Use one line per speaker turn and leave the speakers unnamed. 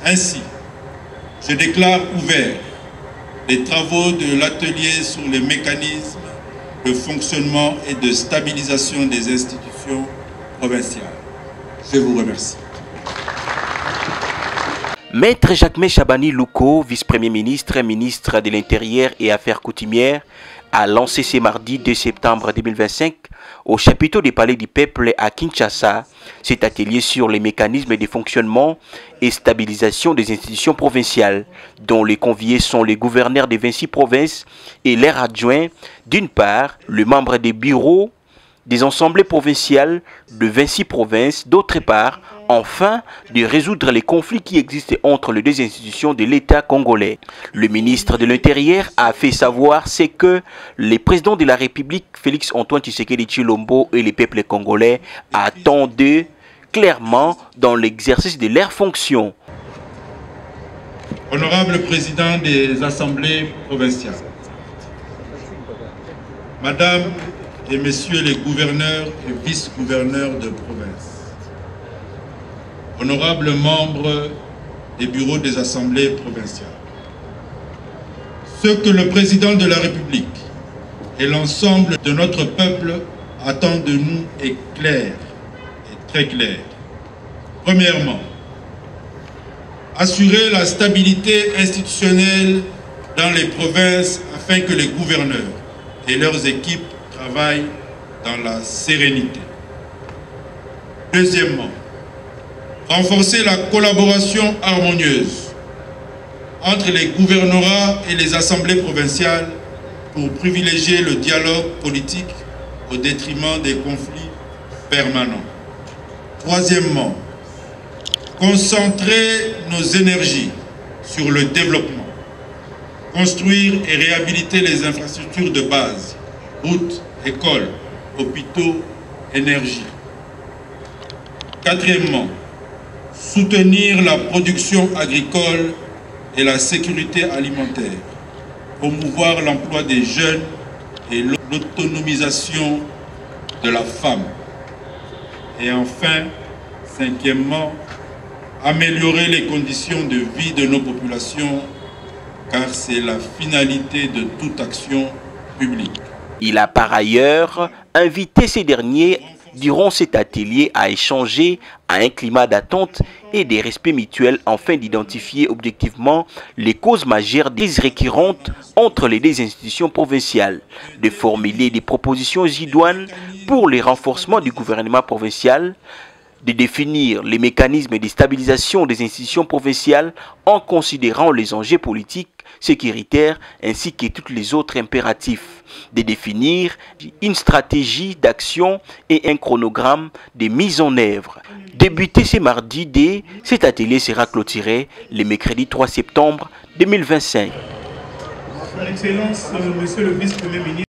Ainsi, je déclare ouverts les travaux de l'atelier sur les mécanismes de fonctionnement et de stabilisation des institutions provinciales. Je vous remercie.
Maître Jacquemain Chabani Louko, vice-premier ministre, ministre de l'Intérieur et Affaires coutumières, a lancé ce mardi 2 septembre 2025 au chapiteau du Palais du Peuple à Kinshasa cet atelier sur les mécanismes de fonctionnement et stabilisation des institutions provinciales, dont les conviés sont les gouverneurs des 26 provinces et leurs adjoints, d'une part, le membre des bureaux des assemblées provinciales de 26 provinces, d'autre part, enfin, de résoudre les conflits qui existent entre les deux institutions de l'État congolais. Le ministre de l'Intérieur a fait savoir ce que les présidents de la République, Félix Antoine Tshisekedi Tshilombo et les peuples congolais attendaient clairement dans l'exercice de leurs fonctions.
Honorable président des assemblées provinciales, Madame et Messieurs les gouverneurs et vice-gouverneurs de province, honorables membres des bureaux des assemblées provinciales, ce que le président de la République et l'ensemble de notre peuple attendent de nous est clair et très clair. Premièrement, assurer la stabilité institutionnelle dans les provinces afin que les gouverneurs et leurs équipes travaillent dans la sérénité. Deuxièmement, renforcer la collaboration harmonieuse entre les gouvernorats et les assemblées provinciales pour privilégier le dialogue politique au détriment des conflits permanents. Troisièmement, concentrer nos énergies sur le développement, construire et réhabiliter les infrastructures de base, routes, écoles, hôpitaux, énergie. Quatrièmement, soutenir la production agricole et la sécurité alimentaire, promouvoir l'emploi des jeunes et l'autonomisation de la femme. Et enfin, cinquièmement, améliorer les conditions de vie de nos populations, car c'est la finalité de toute action publique.
Il a par ailleurs invité ces derniers durant cet atelier à échanger à un climat d'attente et de respect mutuel afin d'identifier objectivement les causes majeures des récurrentes entre les deux institutions provinciales, de formuler des propositions idoines pour le renforcement du gouvernement provincial, de définir les mécanismes de stabilisation des institutions provinciales en considérant les enjeux politiques, sécuritaires ainsi que tous les autres impératifs, de définir une stratégie d'action et un chronogramme de mise en œuvre. Débuté ce mardi, cet atelier sera clôturé le mercredi 3 septembre 2025.
Son Excellence, Monsieur le Vice-Premier ministre,